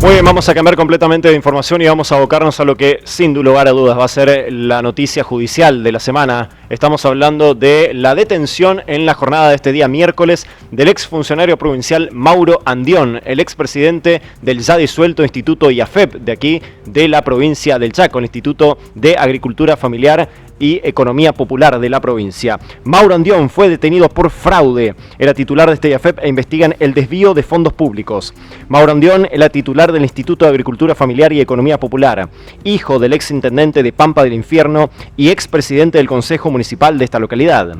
Muy bien, vamos a cambiar completamente de información y vamos a abocarnos a lo que sin lugar a dudas va a ser la noticia judicial de la semana. Estamos hablando de la detención en la jornada de este día miércoles del exfuncionario provincial Mauro Andión, el expresidente del ya disuelto Instituto IAFEP de aquí de la provincia del Chaco, el Instituto de Agricultura Familiar y Economía Popular de la provincia. Mauro Andión fue detenido por fraude. Era titular de este IAFEP e investigan el desvío de fondos públicos. Mauro Andión era titular del Instituto de Agricultura Familiar y Economía Popular, hijo del exintendente de Pampa del Infierno y expresidente del Consejo Municipal de esta localidad.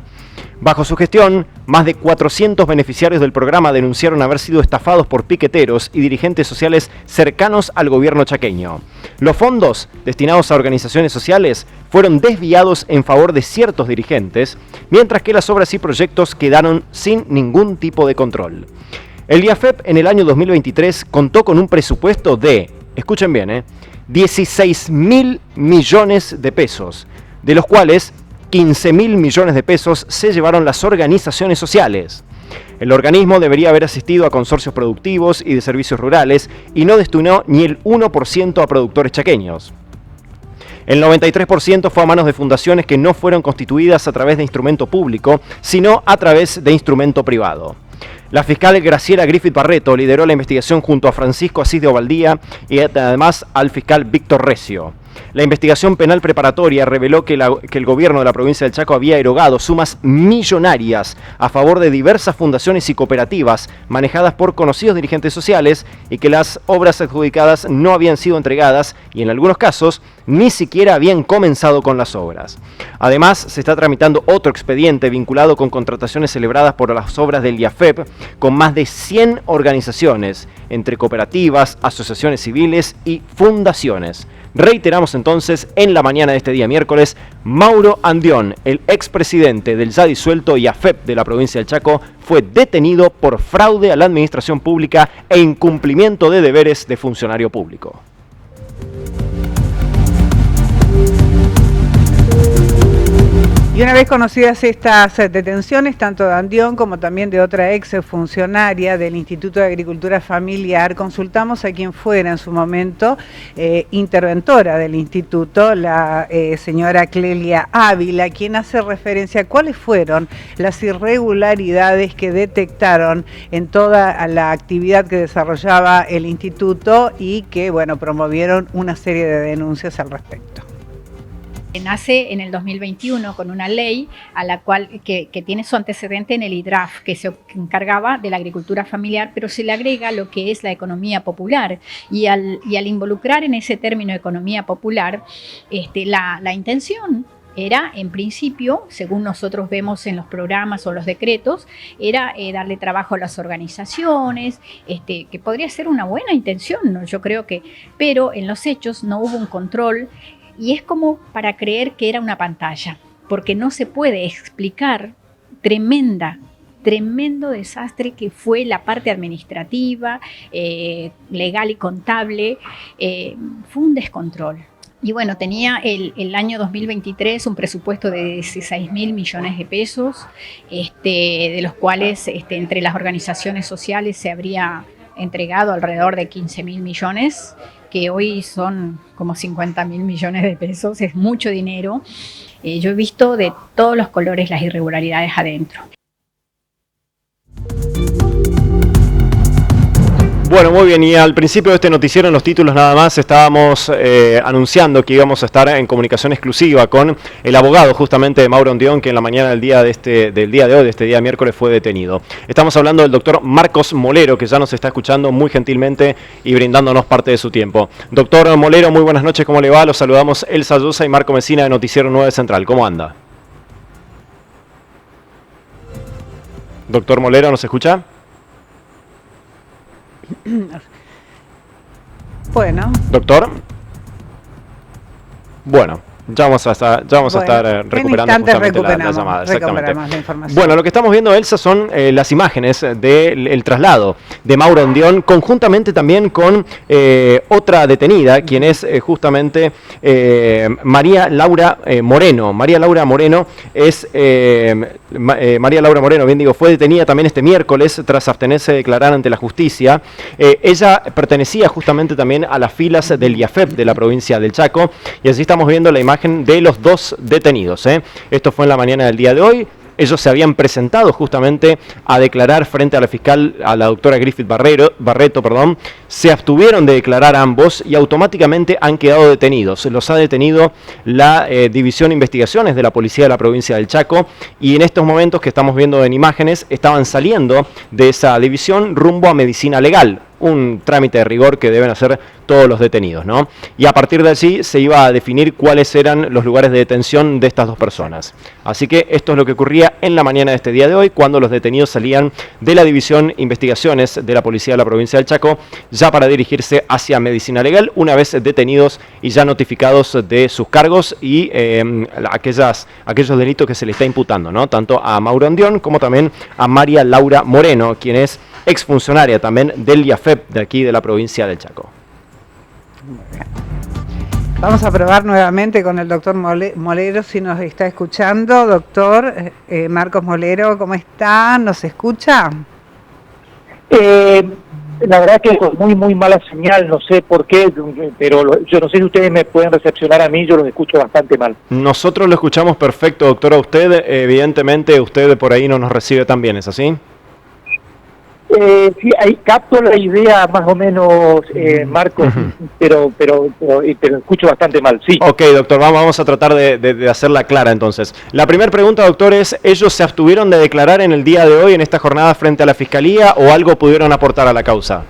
Bajo su gestión, más de 400 beneficiarios del programa denunciaron haber sido estafados por piqueteros y dirigentes sociales cercanos al gobierno chaqueño. Los fondos destinados a organizaciones sociales fueron desviados en favor de ciertos dirigentes, mientras que las obras y proyectos quedaron sin ningún tipo de control. El IAFEP en el año 2023 contó con un presupuesto de, escuchen bien, 16.000 millones de pesos, de los cuales 15.000 millones de pesos se llevaron las organizaciones sociales. El organismo debería haber asistido a consorcios productivos y de servicios rurales y no destinó ni el 1% a productores chaqueños. El 93% fue a manos de fundaciones que no fueron constituidas a través de instrumento público, sino a través de instrumento privado. La fiscal Graciela Griffith Barreto lideró la investigación junto a Francisco Asís de Ovaldía y además al fiscal Víctor Recio. La investigación penal preparatoria reveló que el gobierno de la provincia del Chaco había erogado sumas millonarias a favor de diversas fundaciones y cooperativas manejadas por conocidos dirigentes sociales y que las obras adjudicadas no habían sido entregadas y en algunos casos ni siquiera habían comenzado con las obras. Además, se está tramitando otro expediente vinculado con contrataciones celebradas por las obras del IAFEP con más de 100 organizaciones, entre cooperativas, asociaciones civiles y fundaciones. Reiteramos entonces, en la mañana de este día miércoles, Mauro Andión, el expresidente del ya disuelto IAFEP de la provincia del Chaco, fue detenido por fraude a la administración pública e incumplimiento de deberes de funcionario público. Y una vez conocidas estas detenciones, tanto de Andión como también de otra ex funcionaria del Instituto de Agricultura Familiar, consultamos a quien fuera en su momento interventora del instituto, la señora Clelia Ávila, quien hace referencia a cuáles fueron las irregularidades que detectaron en toda la actividad que desarrollaba el instituto y que, bueno, promovieron una serie de denuncias al respecto. Nace en el 2021 con una ley a la cual que tiene su antecedente en el IDRAF, que se encargaba de la agricultura familiar, pero se le agrega lo que es la economía popular. Y al involucrar en ese término economía popular, la intención era, en principio, según nosotros vemos en los programas o los decretos, era darle trabajo a las organizaciones, que podría ser una buena intención, ¿no? Yo creo que, pero en los hechos no hubo un control. Y es como para creer que era una pantalla, porque no se puede explicar tremendo desastre que fue la parte administrativa, legal y contable. Fue un descontrol. Y bueno, tenía el año 2023 un presupuesto de 16.000 millones de pesos, de los cuales entre las organizaciones sociales se habría entregado alrededor de 15.000 millones, que hoy son como 50.000 millones de pesos, es mucho dinero. Yo he visto de todos los colores las irregularidades adentro. Bueno, muy bien, y al principio de este noticiero, en los títulos nada más, estábamos anunciando que íbamos a estar en comunicación exclusiva con el abogado justamente de Mauro Andión, que en la mañana del día de hoy, de este día miércoles, fue detenido. Estamos hablando del doctor Marcos Molero, que ya nos está escuchando muy gentilmente y brindándonos parte de su tiempo. Doctor Molero, muy buenas noches, ¿cómo le va? Los saludamos Elsa Yusa y Marco Messina de Noticiero 9 Central. ¿Cómo anda? Doctor Molero, ¿nos escucha? Bueno. Doctor. Bueno, Ya vamos a estar recuperando justamente la llamada. Exactamente. La información. Bueno, lo que estamos viendo, Elsa, son las imágenes del traslado de Mauro Ondión, conjuntamente también con otra detenida, quien es justamente María Laura Moreno. María Laura Moreno fue detenida también este miércoles tras abstenerse de declarar ante la justicia. Ella pertenecía justamente también a las filas del IAFEP de la provincia del Chaco, y así estamos viendo la imagen de los dos detenidos. Esto fue en la mañana del día de hoy. Ellos se habían presentado justamente a declarar frente a la fiscal, a la doctora Griffith Barreto, se abstuvieron de declarar ambos y automáticamente han quedado detenidos. Los ha detenido la División de Investigaciones de la Policía de la Provincia del Chaco, y en estos momentos que estamos viendo en imágenes, estaban saliendo de esa división rumbo a medicina legal. Un trámite de rigor que deben hacer todos los detenidos, ¿no? Y a partir de allí se iba a definir cuáles eran los lugares de detención de estas dos personas. Así que esto es lo que ocurría en la mañana de este día de hoy, cuando los detenidos salían de la División Investigaciones de la Policía de la Provincia del Chaco, ya para dirigirse hacia medicina legal, una vez detenidos y ya notificados de sus cargos y aquellos delitos que se le está imputando, ¿no? Tanto a Mauro Ondión como también a María Laura Moreno, quien es exfuncionaria también del IAFEP de aquí de la provincia del Chaco. Vamos a probar nuevamente con el doctor Molero, si nos está escuchando. Doctor Marcos Molero, ¿cómo está? ¿Nos escucha? La verdad que es muy, muy mala señal, no sé por qué, pero yo no sé si ustedes me pueden recepcionar a mí, yo los escucho bastante mal. Nosotros lo escuchamos perfecto, doctor, a usted. Evidentemente usted por ahí no nos recibe tan bien, ¿es así? Sí, ahí capto la idea más o menos, Marcos, pero escucho bastante mal, sí. Ok, doctor, vamos a tratar de hacerla clara entonces. La primera pregunta, doctor, es: ¿ellos se abstuvieron de declarar en el día de hoy, en esta jornada, frente a la Fiscalía, o algo pudieron aportar a la causa?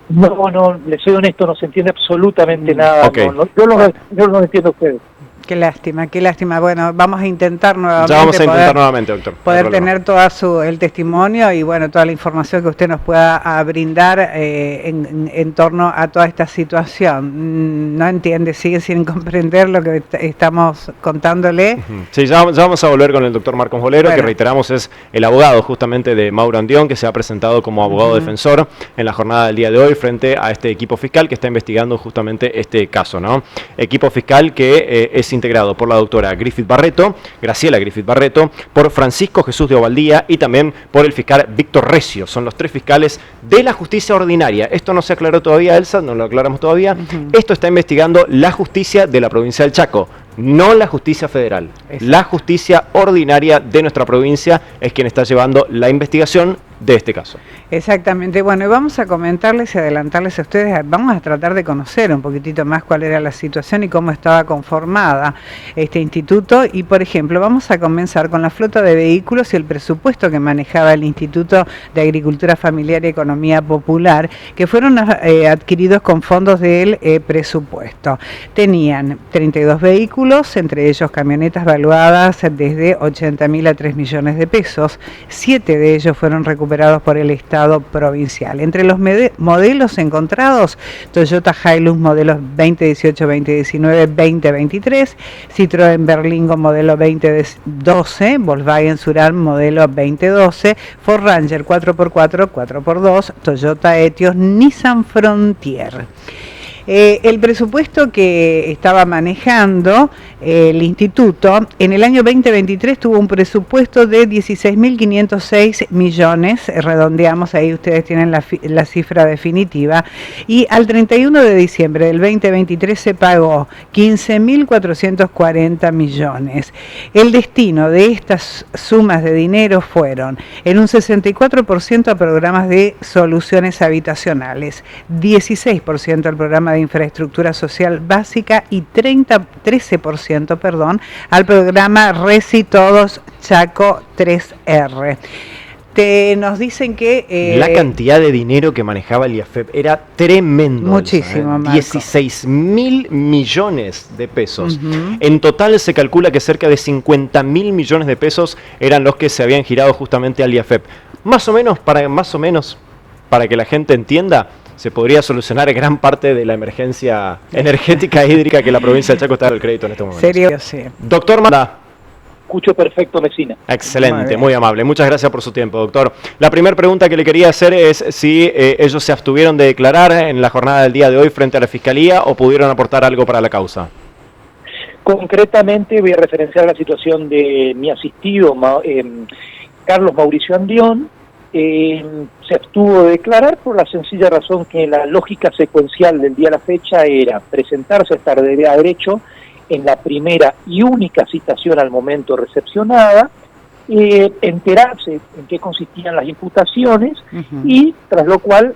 No, les soy honesto, no se entiende absolutamente nada. Okay. Yo no entiendo a ustedes. Qué lástima, qué lástima. Bueno, vamos a intentar nuevamente. Ya vamos a intentar nuevamente, doctor. Poder tener todo el testimonio y bueno, toda la información que usted nos pueda brindar en torno a toda esta situación. No entiende, sigue sin comprender lo que estamos contándole. Sí, ya vamos a volver con el doctor Marcos Molero, que reiteramos es el abogado justamente de Mauro Ondión, que se ha presentado como abogado defensor en la jornada del día de hoy frente a este equipo fiscal que está investigando justamente este caso, ¿no? Equipo fiscal que es integrado por la doctora Graciela Griffith Barreto, por Francisco Jesús de Ovaldía y también por el fiscal Víctor Recio. Son los tres fiscales de la justicia ordinaria. Esto no se aclaró todavía, Elsa, no lo aclaramos todavía. Esto está investigando la justicia de la provincia del Chaco, no la justicia federal. La justicia ordinaria de nuestra provincia es quien está llevando la investigación de este caso. Exactamente. Bueno, y vamos a comentarles y adelantarles a ustedes, vamos a tratar de conocer un poquitito más cuál era la situación y cómo estaba conformada este instituto. Y, por ejemplo, vamos a comenzar con la flota de vehículos y el presupuesto que manejaba el Instituto de Agricultura Familiar y Economía Popular, que fueron adquiridos con fondos del presupuesto. Tenían 32 vehículos, entre ellos camionetas valuadas desde 80.000 a 3 millones de pesos. 7 de ellos fueron recuperados por el Estado provincial. Entre los modelos encontrados, Toyota Hilux modelos 2018, 2019, 2023, Citroën Berlingo modelo 2012, Volkswagen Surán modelo 2012, Ford Ranger 4x4, 4x2, Toyota Etios, Nissan Frontier. El presupuesto que estaba manejando el instituto en el año 2023 tuvo un presupuesto de 16.506 millones, redondeamos, ahí ustedes tienen la cifra definitiva, y al 31 de diciembre del 2023 se pagó 15.440 millones. El destino de estas sumas de dinero fueron en un 64% a programas de soluciones habitacionales, 16% al programa de infraestructura social básica y 13% al programa Reci Todos Chaco 3R. Nos dicen que... la cantidad de dinero que manejaba el IAFEP era tremendo. Muchísimo, Marco. 16.000 millones de pesos. En total se calcula que cerca de 50.000 millones de pesos eran los que se habían girado justamente al IAFEP. Más o menos, para que la gente entienda, se podría solucionar gran parte de la emergencia energética e hídrica que la provincia de Chaco está dando el crédito en este momento. ¿Serio? Sí. Doctor Manda. Escucho perfecto, Mesina. Excelente, muy amable. Muchas gracias por su tiempo, doctor. La primera pregunta que le quería hacer es si ellos se abstuvieron de declarar en la jornada del día de hoy frente a la Fiscalía o pudieron aportar algo para la causa. Concretamente voy a referenciar la situación de mi asistido, Carlos Mauricio Andión. Se abstuvo de declarar por la sencilla razón que la lógica secuencial del día a la fecha era presentarse a estar de derecho en la primera y única citación al momento recepcionada, enterarse en qué consistían las imputaciones y tras lo cual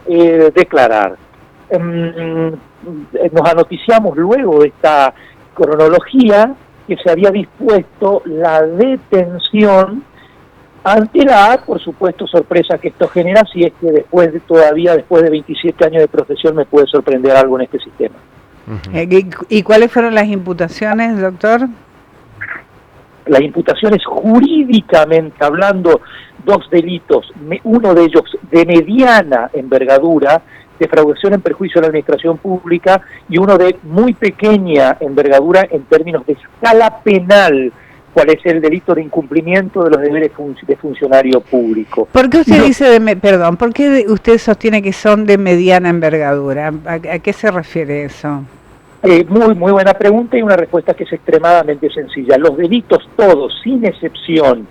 declarar. Nos anoticiamos luego de esta cronología que se había dispuesto la detención ante la, por supuesto, sorpresa que esto genera, si es que después de 27 años de profesión me puede sorprender algo en este sistema. ¿Y cuáles fueron las imputaciones, doctor? Las imputaciones jurídicamente hablando, 2 delitos, uno de ellos de mediana envergadura, defraudación en perjuicio de la administración pública, y uno de muy pequeña envergadura en términos de escala penal, cuál es el delito de incumplimiento de los deberes de funcionario público. ¿Por qué usted dice por qué usted sostiene que son de mediana envergadura? ¿A qué se refiere eso? Muy buena pregunta y una respuesta que es extremadamente sencilla. Los delitos todos, sin excepción,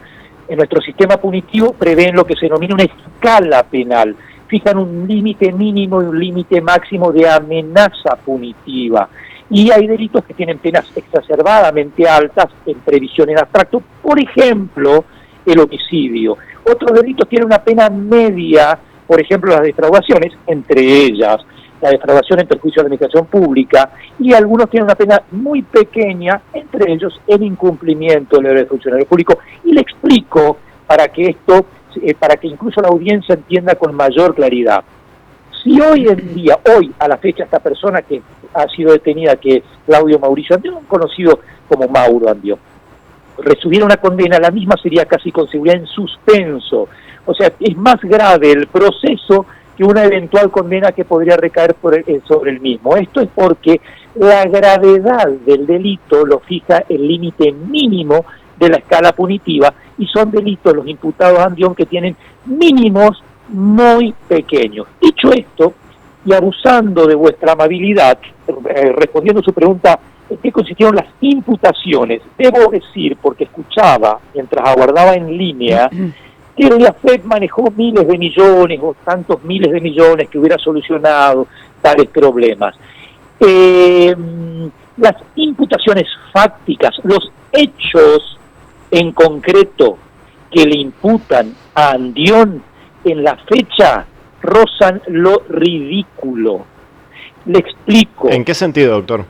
en nuestro sistema punitivo prevén lo que se denomina una escala penal. Fijan un límite mínimo y un límite máximo de amenaza punitiva. Y hay delitos que tienen penas exacerbadamente altas en previsión en abstracto, por ejemplo, el homicidio. Otros delitos tienen una pena media, por ejemplo, las defraudaciones, entre ellas la defraudación en perjuicio de la administración pública, y algunos tienen una pena muy pequeña, entre ellos el incumplimiento del deber de funcionario público. Y le explico para que incluso la audiencia entienda con mayor claridad. Si hoy en día, a la fecha, esta persona que ha sido detenida, que es Claudio Mauricio Andión, conocido como Mauro Andión, recibiera una condena, la misma sería casi con seguridad en suspenso. O sea, es más grave el proceso que una eventual condena que podría recaer sobre el mismo. Esto es porque la gravedad del delito lo fija el límite mínimo de la escala punitiva, y son delitos los imputados a Andión que tienen mínimos muy pequeños. Dicho esto, y abusando de vuestra amabilidad, respondiendo a su pregunta, ¿en qué consistieron las imputaciones? Debo decir, porque escuchaba mientras aguardaba en línea, que la FED manejó miles de millones o tantos miles de millones que hubiera solucionado tales problemas. Las imputaciones fácticas, los hechos en concreto que le imputan a Andión en la fecha rozan lo ridículo. Le explico. ¿En qué sentido, doctor?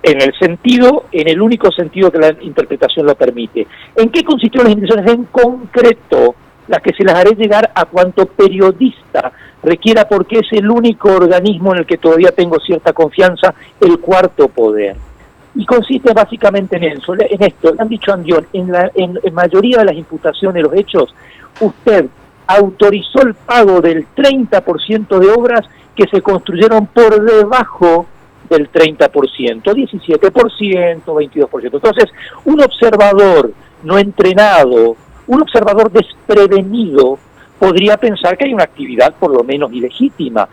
En el único sentido que la interpretación lo permite. ¿En qué consistieron las imputaciones en concreto? Las que se las haré llegar a cuanto periodista requiera, porque es el único organismo en el que todavía tengo cierta confianza, el cuarto poder. Y consiste básicamente en esto. Le han dicho a Andión, en mayoría de las imputaciones, los hechos, usted autorizó el pago del 30% de obras que se construyeron por debajo del 30%, 17%, 22%. Entonces, un observador no entrenado, un observador desprevenido, podría pensar que hay una actividad por lo menos ilegítima.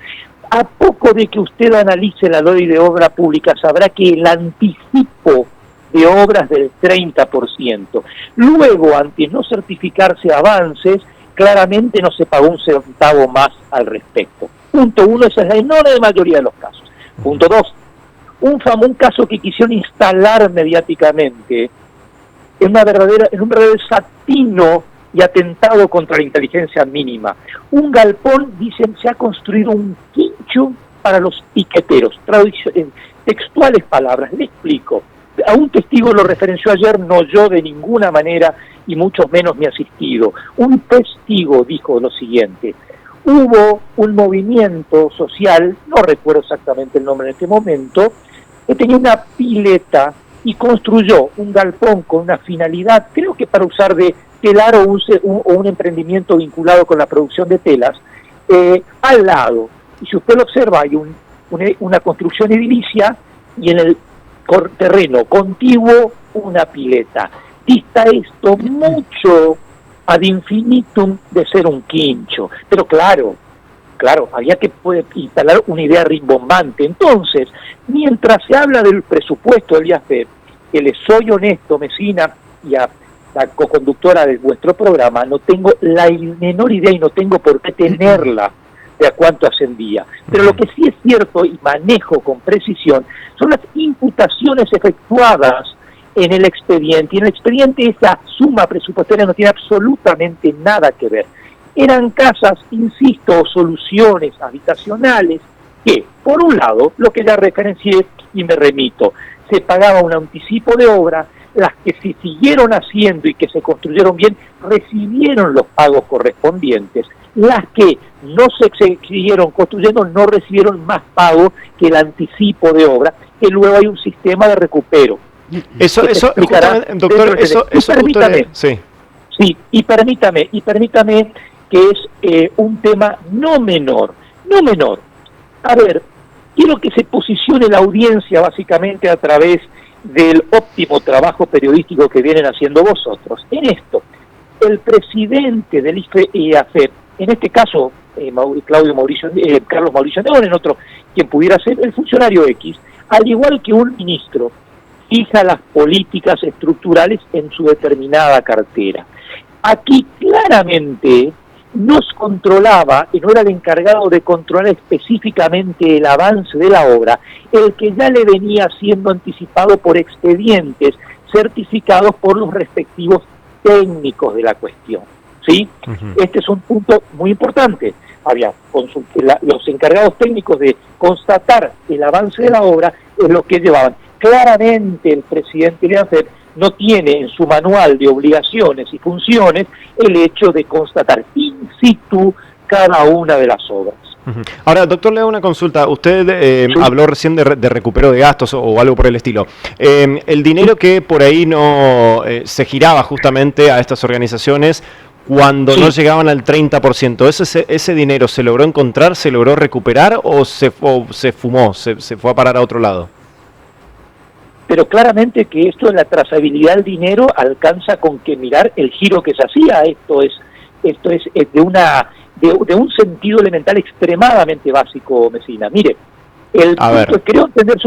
A poco de que usted analice la ley de obra pública, sabrá que el anticipo de obras del 30%. Luego, ante no certificarse avances, claramente no se pagó un centavo más al respecto. Punto 1, esa es la enorme mayoría de los casos. Punto 2, un caso que quisieron instalar mediáticamente en un verdadero desatino y atentado contra la inteligencia mínima. Un galpón, dicen, se ha construido un quincho para los piqueteros. Textuales palabras, le explico. A un testigo lo referenció ayer, no yo de ninguna manera, y mucho menos mi asistido. Un testigo dijo lo siguiente: hubo un movimiento social, no recuerdo exactamente el nombre en este momento, que tenía una pileta y construyó un galpón con una finalidad, creo que para usar de telar o un emprendimiento vinculado con la producción de telas, al lado. Y si usted lo observa, hay una construcción edilicia y en el terreno contiguo una pileta. Dista esto mucho ad infinitum de ser un quincho. Pero claro, había que instalar una idea rimbombante. Entonces, mientras se habla del presupuesto del IAFEP, que les soy honesto, Messina, y a la coconductora de vuestro programa, no tengo la menor idea y no tengo por qué tenerla de a cuánto ascendía. Pero lo que sí es cierto y manejo con precisión son las imputaciones efectuadas en el expediente. Y en el expediente esa suma presupuestaria no tiene absolutamente nada que ver. Eran casas, insisto, o soluciones habitacionales que, por un lado, lo que ya referencié y me remito, se pagaba un anticipo de obra, las que se siguieron haciendo y que se construyeron bien recibieron los pagos correspondientes, las que no se siguieron construyendo no recibieron más pago que el anticipo de obra, que luego hay un sistema de recupero. Eso, doctor, Sí, y permítame que es un tema no menor. A ver, quiero que se posicione la audiencia básicamente a través del óptimo trabajo periodístico que vienen haciendo vosotros. En esto, el presidente del IAFEP, en este caso Carlos Mauricio Neón, en otro quien pudiera ser el funcionario X, al igual que un ministro, fija las políticas estructurales en su determinada cartera. Aquí claramente nos controlaba, y no era el encargado de controlar específicamente el avance de la obra, el que ya le venía siendo anticipado por expedientes certificados por los respectivos técnicos de la cuestión. ¿Sí? Este es un punto muy importante. Había los encargados técnicos de constatar el avance de la obra es lo que llevaban. Claramente el presidente de AFEP no tiene en su manual de obligaciones y funciones el hecho de constatar in situ cada una de las obras. Ahora, doctor, le hago una consulta. Usted habló recién de recupero de gastos o algo por el estilo. El dinero que por ahí no se giraba justamente a estas organizaciones cuando no llegaban al 30%, ¿ese dinero se logró encontrar, se logró recuperar o se fumó, se fue a parar a otro lado? Pero claramente que esto de la trazabilidad del dinero alcanza con que mirar el giro que se hacía. Esto es de un sentido elemental extremadamente básico, Messina. Mire, creo entender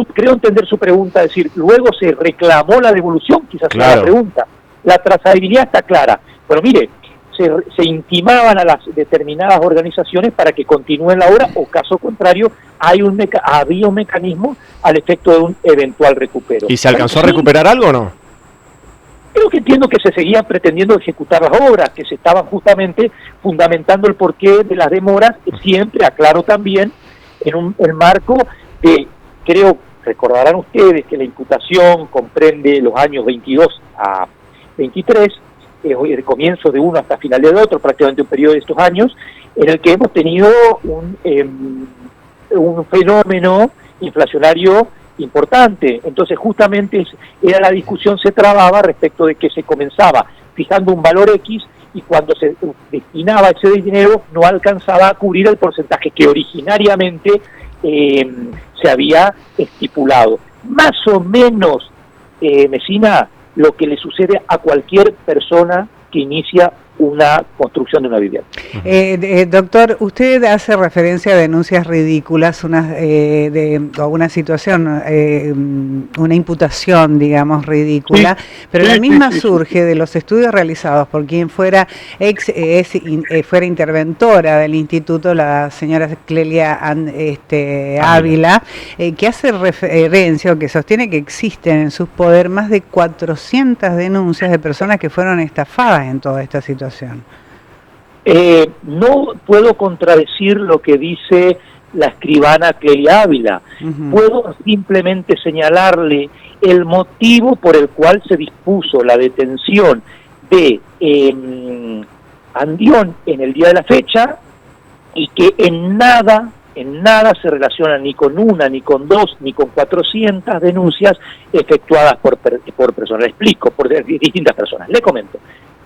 su pregunta, es decir, luego se reclamó la devolución, quizás sea la pregunta. La trazabilidad está clara, pero mire, se intimaban a las determinadas organizaciones para que continúen la obra, o caso contrario, había un mecanismo al efecto de un eventual recupero. ¿Y se alcanzó a recuperar algo o no? Creo que entiendo que se seguían pretendiendo ejecutar las obras, que se estaban justamente fundamentando el porqué de las demoras, siempre, aclaro también, en el marco de, recordarán ustedes que la imputación comprende los años 22 a 23, el comienzo de uno hasta final del otro, prácticamente un periodo de estos años, en el que hemos tenido un fenómeno inflacionario importante. Entonces justamente la discusión se trababa respecto de que se comenzaba fijando un valor X y cuando se destinaba ese dinero no alcanzaba a cubrir el porcentaje que originariamente se había estipulado. Más o menos, Messina, lo que le sucede a cualquier persona que inicia una construcción de una vivienda. Doctor, usted hace referencia a denuncias ridículas, o una situación, una imputación, digamos, ridícula, pero la misma surge de los estudios realizados por quien fuera fuera interventora del instituto, la señora Clelia Ávila, que hace referencia o que sostiene que existen en su poder más de 400 denuncias de personas que fueron estafadas en toda esta situación. No puedo contradecir lo que dice la escribana Clelia Ávila. Puedo simplemente señalarle el motivo por el cual se dispuso la detención de Andión en el día de la fecha, y que en nada se relaciona ni con una, ni con dos, ni con 400 denuncias efectuadas por personas. Le explico, por distintas personas. Le comento.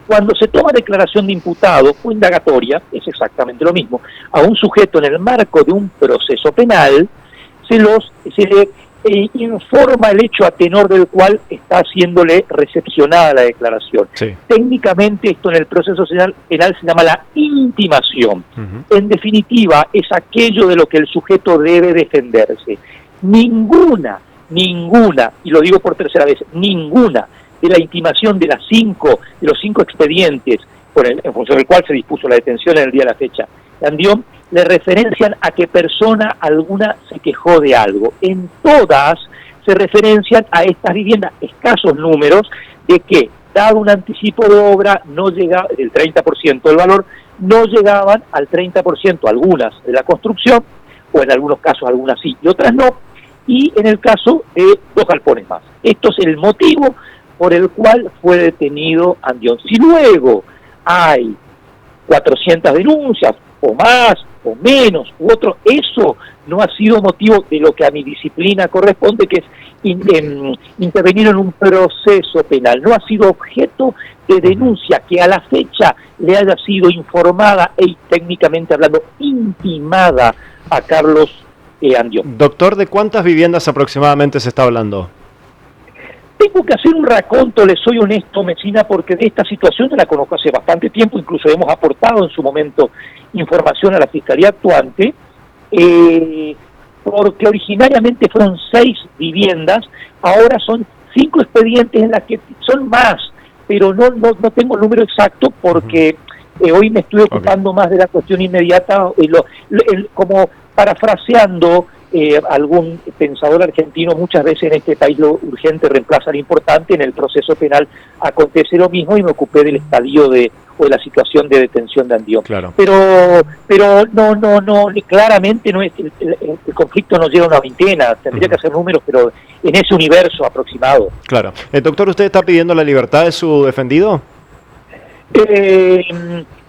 Cuando se toma declaración de imputado o indagatoria, es exactamente lo mismo, a un sujeto en el marco de un proceso penal, se le informa el hecho a tenor del cual está haciéndole recepcionada la declaración. Sí. Técnicamente esto en el proceso penal se llama la intimación. En definitiva, es aquello de lo que el sujeto debe defenderse. Ninguna, y lo digo por tercera vez, ninguna de la intimación de los 5 expedientes en función del cual se dispuso la detención en el día de la fecha de Andión, le referencian a que persona alguna se quejó de algo. En todas se referencian a estas viviendas, escasos números, de que, dado un anticipo de obra, no llegaba, del 30% del valor, no llegaban al 30% algunas de la construcción, o en algunos casos algunas sí y otras no, y en el caso de 2 galpones más. Esto es el motivo por el cual fue detenido Andión. Si luego hay 400 denuncias, o más, o menos, u otro, eso no ha sido motivo de lo que a mi disciplina corresponde, que es intervenir en un proceso penal. No ha sido objeto de denuncia que a la fecha le haya sido informada y técnicamente hablando intimada a Carlos Andión. Doctor, ¿de cuántas viviendas aproximadamente se está hablando? Tengo que hacer un raconto, le soy honesto, Messina, porque de esta situación yo la conozco hace bastante tiempo, incluso hemos aportado en su momento información a la Fiscalía actuante, porque originariamente fueron 6 viviendas, ahora son 5 expedientes en las que son más, pero no tengo el número exacto porque hoy me estoy ocupando más de la cuestión inmediata, como parafraseando algún pensador argentino, muchas veces en este país lo urgente reemplaza lo importante. En el proceso penal acontece lo mismo y me ocupé del estadio o de la situación de detención de Andión. Claro. Pero no, claramente no es el conflicto no llega a una veintena, tendría que hacer números, pero en ese universo aproximado. Claro. Doctor, ¿usted está pidiendo la libertad de su defendido?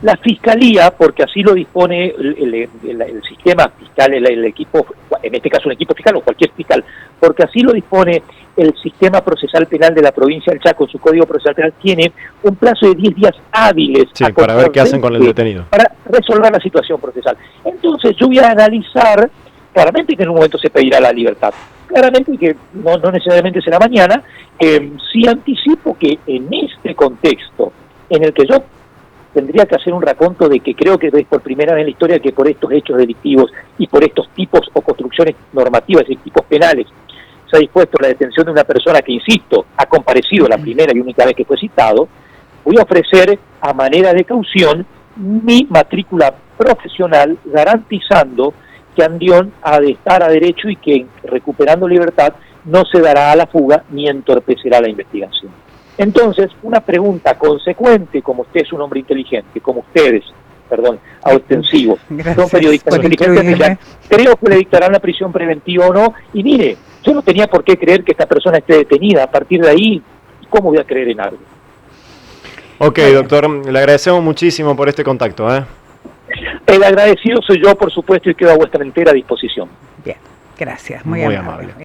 La Fiscalía, porque así lo dispone el sistema fiscal, el equipo, en este caso un equipo fiscal o cualquier fiscal, porque así lo dispone el sistema procesal penal de la provincia del Chaco, su código procesal penal, tiene un plazo de 10 días hábiles para ver qué hacen con el detenido, para resolver la situación procesal. Entonces yo voy a analizar, claramente que en un momento se pedirá la libertad, claramente que no necesariamente será mañana, sí anticipo que en este contexto en el que yo tendría que hacer un raconto de que creo que es por primera vez en la historia que por estos hechos delictivos y por estos tipos o construcciones normativas y tipos penales se ha dispuesto la detención de una persona que, insisto, ha comparecido la primera y única vez que fue citado, voy a ofrecer a manera de caución mi matrícula profesional garantizando que Andión ha de estar a derecho y que recuperando libertad no se dará a la fuga ni entorpecerá la investigación. Entonces, una pregunta consecuente, como usted es un hombre inteligente, como ustedes, a ostensivo, son periodistas inteligentes, creo que le dictarán la prisión preventiva o no, y mire, yo no tenía por qué creer que esta persona esté detenida, a partir de ahí, ¿cómo voy a creer en algo? Ok, doctor, le agradecemos muchísimo por este contacto. El agradecido soy yo, por supuesto, y quedo a vuestra entera disposición. Bien, gracias, muy amable. amable.